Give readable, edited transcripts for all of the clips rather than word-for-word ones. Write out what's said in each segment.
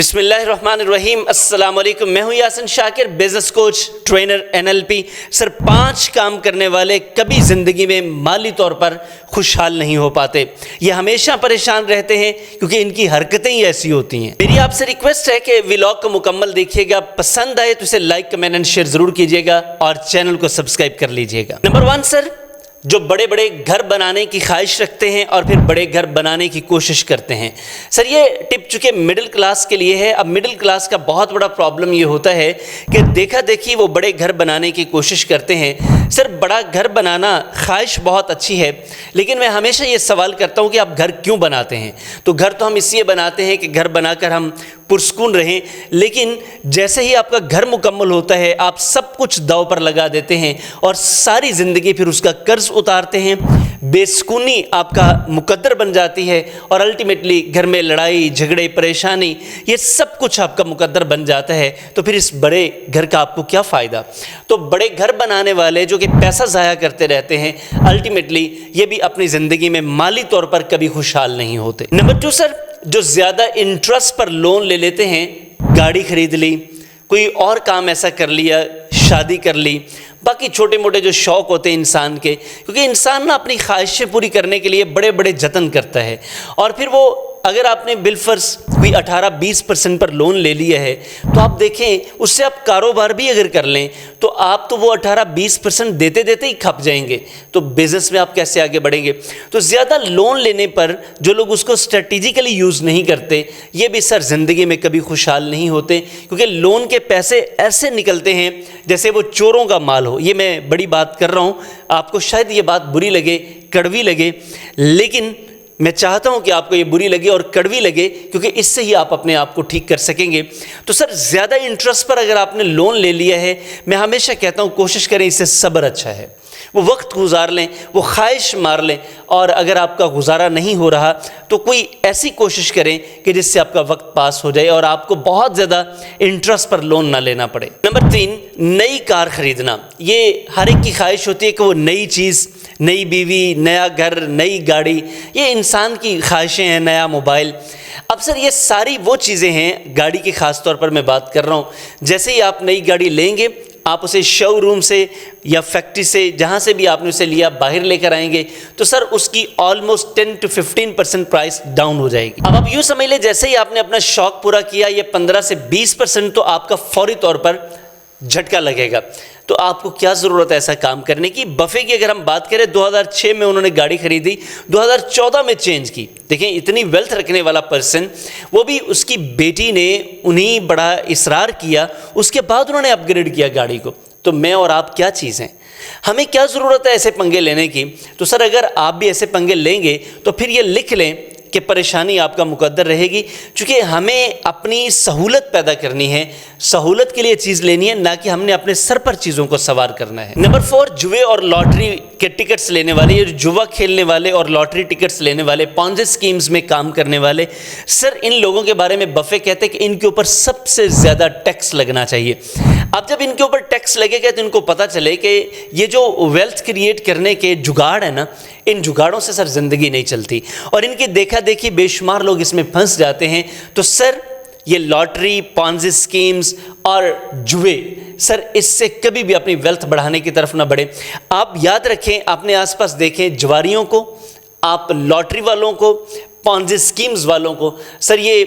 बिस्मिल्लाहिर्रहमानिर्रहीम। अस्सलाम वालेकुम। मैं हूं Yasin Shakir, business coach, trainer, NLP। Sir, 5 काम करने वाले कभी ज़िंदगी में माली तौर पर खुशहाल नहीं हो पाते। ये हमेशा परेशान रहते हैं क्योंकि इनकी हरकतें ही ऐसी होती हैं। मेरी आपसे रिक्वेस्ट है कि व्लॉग को मुकम्मल देखिएगा, पसंद आए तो इसे लाइक, कमेंट एंड शेयर ज़रूर कीजिएगा और चैनल को सब्सक्राइब कर लीजिएगा। नंबर 1 सर, जो बड़े बड़े घर बनाने की ख्वाहिश रखते हैं और फिर बड़े घर बनाने की कोशिश करते हैं। सर, ये टिप चूँकि मिडिल क्लास के लिए है। अब मिडिल क्लास का बहुत बड़ा प्रॉब्लम ये होता है कि देखा देखी वो बड़े घर बनाने की कोशिश करते हैं। सर, बड़ा घर बनाना ख्वाहिश बहुत अच्छी है, लेकिन मैं हमेशा ये सवाल करता हूँ कि आप घर क्यों बनाते हैं। तो घर तो हम इसलिए बनाते हैं कि घर बनाकर हम पुरस्कून रहें, लेकिन जैसे ही आपका घर मुकम्मल होता है आप सब कुछ दांव पर लगा देते हैं और सारी ज़िंदगी फिर उसका कर्ज उतारते हैं। बेसुकूनी आपका मुकद्दर बन जाती है और अल्टीमेटली घर में लड़ाई झगड़े परेशानी ये सब कुछ आपका मुकद्दर बन जाता है। तो फिर इस बड़े घर का आपको क्या फ़ायदा। तो बड़े घर बनाने वाले जो कि पैसा ज़ाया करते रहते हैं, अल्टीमेटली ये भी अपनी ज़िंदगी में माली तौर पर कभी खुशहाल नहीं होते। नंबर 2 सर, जो ज़्यादा इंटरेस्ट पर लोन ले लेते हैं, गाड़ी खरीद ली, कोई और काम ऐसा कर लिया, शादी कर ली, बाकी छोटे मोटे जो शौक़ होते हैं इंसान के, क्योंकि इंसान ना अपनी ख्वाहिशें पूरी करने के लिए बड़े बड़े जतन करता है। और फिर वो अगर आपने बिलफर्ज कोई 18-20% पर लोन ले लिया है तो आप देखें उससे आप कारोबार भी अगर कर लें तो आप तो वो 18-20% देते देते ही खप जाएंगे। तो बिज़नेस में आप कैसे आगे बढ़ेंगे। तो ज़्यादा लोन लेने पर जो लोग उसको स्ट्रेटेजिकली यूज़ नहीं करते, ये भी सर ज़िंदगी में कभी खुशहाल नहीं होते, क्योंकि लोन के पैसे ऐसे निकलते हैं जैसे वो चोरों का माल हो। ये मैं बड़ी बात कर रहा हूँ, आपको शायद ये बात बुरी लगे, कड़वी लगे, लेकिन मैं चाहता हूं कि आपको ये बुरी लगे और कड़वी लगे, क्योंकि इससे ही आप अपने आप को ठीक कर सकेंगे। तो सर, ज़्यादा इंटरेस्ट पर अगर आपने लोन ले लिया है, मैं हमेशा कहता हूं कोशिश करें, इससे सब्र अच्छा है। वो वक्त गुजार लें, वो ख्वाहिश मार लें, और अगर आपका गुजारा नहीं हो रहा तो कोई ऐसी कोशिश करें कि जिससे आपका वक्त पास हो जाए और आपको बहुत ज़्यादा इंटरेस्ट पर लोन ना लेना पड़े। नंबर 3, नई कार ख़रीदना। ये हर एक की ख्वाहिश होती है कि वो नई चीज़, नई बीवी, नया घर, नई गाड़ी, ये इंसान की ख्वाहिशें हैं, नया मोबाइल। अब सर, ये सारी वो चीज़ें हैं, गाड़ी की ख़ास तौर पर मैं बात कर रहा हूँ। जैसे ही आप नई गाड़ी लेंगे, आप उसे शोरूम से या फैक्ट्री से, जहाँ से भी आपने उसे लिया, बाहर लेकर आएंगे तो सर उसकी ऑलमोस्ट 10 to 15% प्राइस डाउन हो जाएगी। अब आप यूँ समझ लें, जैसे ही आपने अपना शौक़ पूरा किया, ये 15 से 20% तो आपका फौरी तौर पर झटका लगेगा। तो आपको क्या ज़रूरत है ऐसा काम करने की। बफे की अगर हम बात करें, 2006 में उन्होंने गाड़ी खरीदी, 2014 में चेंज की। देखें, इतनी वेल्थ रखने वाला पर्सन, वो भी उसकी बेटी ने उन्हीं बड़ा इसरार किया, उसके बाद उन्होंने अपग्रेड किया गाड़ी को। तो मैं और आप क्या चीज़ हैं, हमें क्या ज़रूरत है ऐसे पंगे लेने की। तो सर, अगर आप भी ऐसे पंगे लेंगे तो फिर ये लिख लें कि परेशानी आपका मुकद्दर रहेगी, क्योंकि हमें अपनी सहूलत पैदा करनी है, सहूलत के लिए चीज़ लेनी है, ना कि हमने अपने सर पर चीज़ों को सवार करना है। नंबर 4, जुए और लॉटरी के टिकट्स लेने वाले, ये जुआ खेलने वाले और लॉटरी टिकट्स लेने वाले, पॉन्जी स्कीम्स में काम करने वाले, सर इन लोगों के बारे में बफे कहते हैं कि इनके ऊपर सबसे ज़्यादा टैक्स लगना चाहिए। अब जब इनके ऊपर टैक्स लगेगा तो इनको पता चले कि ये जो वेल्थ क्रिएट करने के जुगाड़ है ना, इन जुगाड़ों से सर ज़िंदगी नहीं चलती और इनकी देखा देखी बेशुमार लोग इसमें फंस जाते हैं। तो सर, ये लॉटरी, पॉन्जी स्कीम्स और जुए, सर इससे कभी भी अपनी वेल्थ बढ़ाने की तरफ ना बढ़े। आप याद रखें, अपने आसपास देखें, जुआरियों को, आप लॉटरी वालों को, पॉन्जी स्कीम्स वालों को, सर ये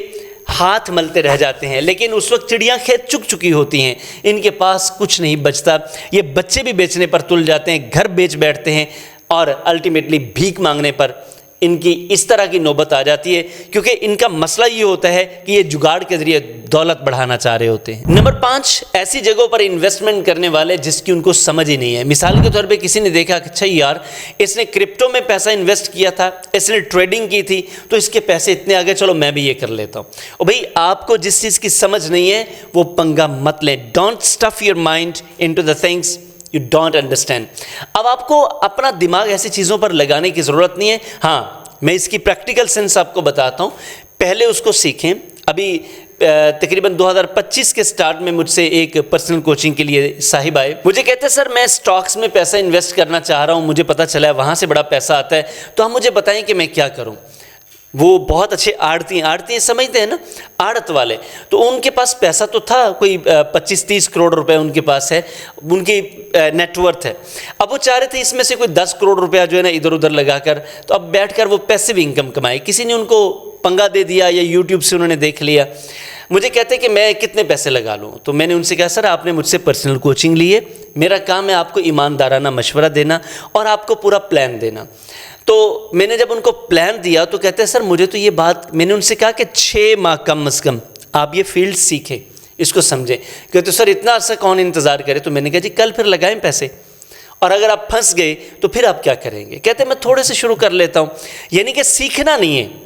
हाथ मलते रह जाते हैं, लेकिन उस वक्त चिड़ियाँ खेत चुक चुकी होती हैं, इनके पास कुछ नहीं बचता। ये बच्चे भी बेचने पर तुल जाते हैं, घर बेच बैठते हैं और अल्टीमेटली भीख मांगने पर इनकी इस तरह की नौबत आ जाती है, क्योंकि इनका मसला ये होता है कि ये जुगाड़ के ज़रिए दौलत बढ़ाना चाह रहे होते हैं। नंबर 5, ऐसी जगहों पर इन्वेस्टमेंट करने वाले जिसकी उनको समझ ही नहीं है। मिसाल के तौर पे किसी ने देखा कि अच्छा यार, इसने क्रिप्टो में पैसा इन्वेस्ट किया था, इसने ट्रेडिंग की थी, तो इसके पैसे इतने आ गए, चलो मैं भी ये कर लेता हूँ। और भाई, आपको जिस चीज़ की समझ नहीं है वो पंगा मत लें। Don't stuff your mind into the things you don't understand. अब आपको अपना दिमाग ऐसी चीज़ों पर लगाने की ज़रूरत नहीं है। हाँ, मैं इसकी प्रैक्टिकल सेंस आपको बताता हूँ, पहले उसको सीखें। अभी तकरीबन 2025 के स्टार्ट में मुझसे एक पर्सनल कोचिंग के लिए साहिब आए, मुझे कहते हैं सर मैं स्टॉक्स में पैसा इन्वेस्ट करना चाह रहा हूँ, मुझे पता चला है वहाँ से बड़ा पैसा आता है, तो आप मुझे बताएं कि मैं क्या करूँ। وہ بہت اچھے آڑتی سمجھتے ہیں نا، آڑت والے، تو ان کے پاس پیسہ تو تھا، کوئی 25-30 کروڑ روپے ان کے پاس ہے، ان کی نیٹ ورتھ ہے۔ اب وہ چاہ رہے تھے اس میں سے کوئی 10 کروڑ روپیہ جو ہے نا ادھر ادھر لگا کر، تو اب بیٹھ کر وہ پیسیو انکم کمائے۔ کسی نے ان کو پنگا دے دیا یا یوٹیوب سے انہوں نے دیکھ لیا، مجھے کہتے کہ میں کتنے پیسے لگا لوں، تو میں نے ان سے کہا سر آپ نے مجھ سے پرسنل کوچنگ لی ہے، میرا کام ہے آپ کو ایماندارانہ مشورہ دینا اور آپ کو پورا پلان دینا۔ تو میں نے جب ان کو پلان دیا تو کہتے ہیں سر مجھے تو یہ بات، میں نے ان سے کہا کہ 6 ماہ کم از کم آپ یہ فیلڈ سیکھیں، اس کو سمجھیں۔ کہتے سر اتنا عرصہ کون انتظار کرے؟ تو میں نے کہا جی کل پھر لگائیں پیسے، اور اگر آپ پھنس گئے تو پھر آپ کیا کریں گے؟ کہتے ہیں میں تھوڑے سے شروع کر لیتا ہوں، یعنی کہ سیکھنا نہیں ہے۔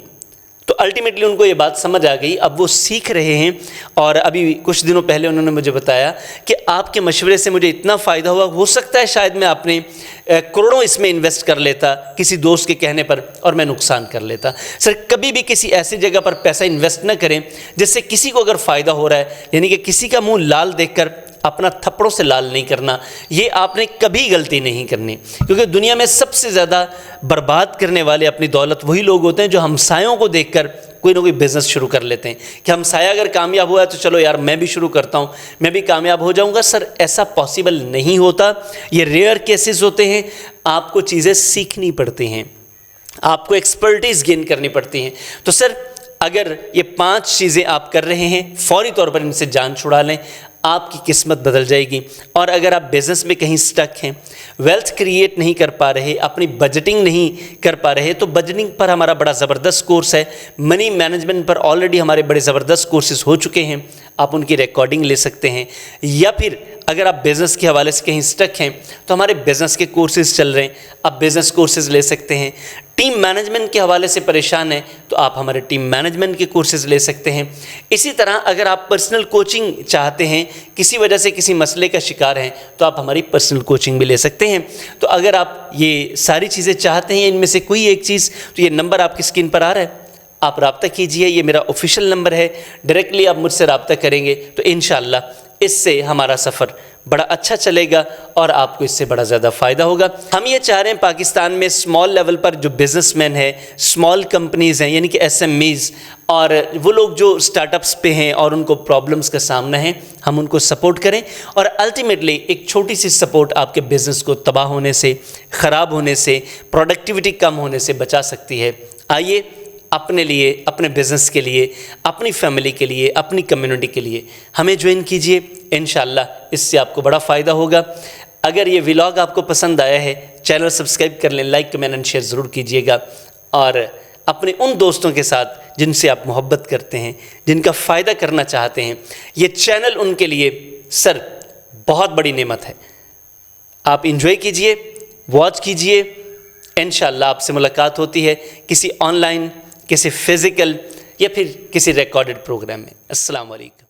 تو الٹیمیٹلی ان کو یہ بات سمجھ آ گئی، اب وہ سیکھ رہے ہیں، اور ابھی کچھ دنوں پہلے انہوں نے مجھے بتایا کہ آپ کے مشورے سے مجھے اتنا فائدہ ہوا، ہو سکتا ہے شاید میں اپنے کروڑوں اس میں انویسٹ کر لیتا کسی دوست کے کہنے پر اور میں نقصان کر لیتا۔ سر کبھی بھی کسی ایسی جگہ پر پیسہ انویسٹ نہ کریں جس سے کسی کو اگر فائدہ ہو رہا ہے، یعنی کہ کسی کا منہ لال دیکھ کر اپنا تھپڑوں سے لال نہیں کرنا، یہ آپ نے کبھی غلطی نہیں کرنی، کیونکہ دنیا میں سب سے زیادہ برباد کرنے والے اپنی دولت وہی لوگ ہوتے ہیں جو ہمسایوں کو دیکھ کر کوئی نہ کوئی بزنس شروع کر لیتے ہیں کہ ہمسایہ اگر کامیاب ہوا ہے تو چلو یار میں بھی شروع کرتا ہوں، میں بھی کامیاب ہو جاؤں گا۔ سر ایسا پاسبل نہیں ہوتا، یہ ریئر کیسز ہوتے ہیں، آپ کو چیزیں سیکھنی پڑتی ہیں، آپ کو ایکسپرٹیز گین کرنی پڑتی ہیں۔ تو سر اگر یہ 5 چیزیں آپ کر رہے ہیں، فوری طور پر ان سے جان چھڑا لیں، آپ کی قسمت بدل جائے گی۔ اور اگر آپ بزنس میں کہیں سٹک ہیں، ویلتھ کریٹ نہیں کر پا رہے، اپنی بجٹنگ نہیں کر پا رہے، تو بجٹنگ پر ہمارا بڑا زبردست کورس ہے، منی مینجمنٹ پر آلریڈی ہمارے بڑے زبردست کورسز ہو چکے ہیں، آپ ان کی ریکارڈنگ لے سکتے ہیں۔ یا پھر اگر آپ بزنس کے حوالے سے کہیں سٹک ہیں تو ہمارے بزنس کے کورسز چل رہے ہیں، آپ بزنس کورسز لے سکتے ہیں۔ ٹیم مینجمنٹ کے حوالے سے پریشان ہیں تو آپ ہمارے ٹیم مینجمنٹ کے کورسز لے سکتے ہیں۔ اسی طرح اگر آپ پرسنل کوچنگ چاہتے ہیں، کسی وجہ سے کسی مسئلے کا شکار ہیں، تو آپ ہماری پرسنل کوچنگ بھی لے سکتے ہیں۔ تو اگر آپ یہ ساری چیزیں چاہتے ہیں، ان میں سے کوئی ایک چیز، تو یہ نمبر آپ کی اسکرین پر آ رہا ہے، آپ رابطہ کیجئے، یہ میرا آفیشیل نمبر ہے، ڈائریکٹلی آپ مجھ سے رابطہ کریں گے تو انشاءاللہ اس سے ہمارا سفر بڑا اچھا چلے گا اور آپ کو اس سے بڑا زیادہ فائدہ ہوگا۔ ہم یہ چاہ رہے ہیں پاکستان میں اسمال لیول پر جو بزنس مین ہے، اسمال کمپنیز ہیں، یعنی کہ SMEs، اور وہ لوگ جو اسٹارٹ اپس پہ ہیں اور ان کو پرابلمس کا سامنا ہے، ہم ان کو سپورٹ کریں، اور الٹیمیٹلی ایک چھوٹی سی سپورٹ آپ کے بزنس کو تباہ ہونے سے، خراب ہونے سے، پروڈکٹیوٹی کم ہونے سے بچا سکتی ہے۔ آئیے اپنے لیے، اپنے بزنس کے لیے، اپنی فیملی کے لیے، اپنی کمیونٹی کے لیے ہمیں جوائن کیجئے، انشاءاللہ اس سے آپ کو بڑا فائدہ ہوگا۔ اگر یہ ولاگ آپ کو پسند آیا ہے، چینل سبسکرائب کر لیں، لائک کمنٹ اینڈ شیئر ضرور کیجئے گا، اور اپنے ان دوستوں کے ساتھ جن سے آپ محبت کرتے ہیں، جن کا فائدہ کرنا چاہتے ہیں، یہ چینل ان کے لیے سر بہت بڑی نعمت ہے۔ آپ انجوائے کیجئے، واچ کیجئے، انشاءاللہ آپ سے ملاقات ہوتی ہے کسی آن لائن، کسی فزیکل، یا پھر کسی ریکارڈڈ پروگرام میں۔ السلام علیکم۔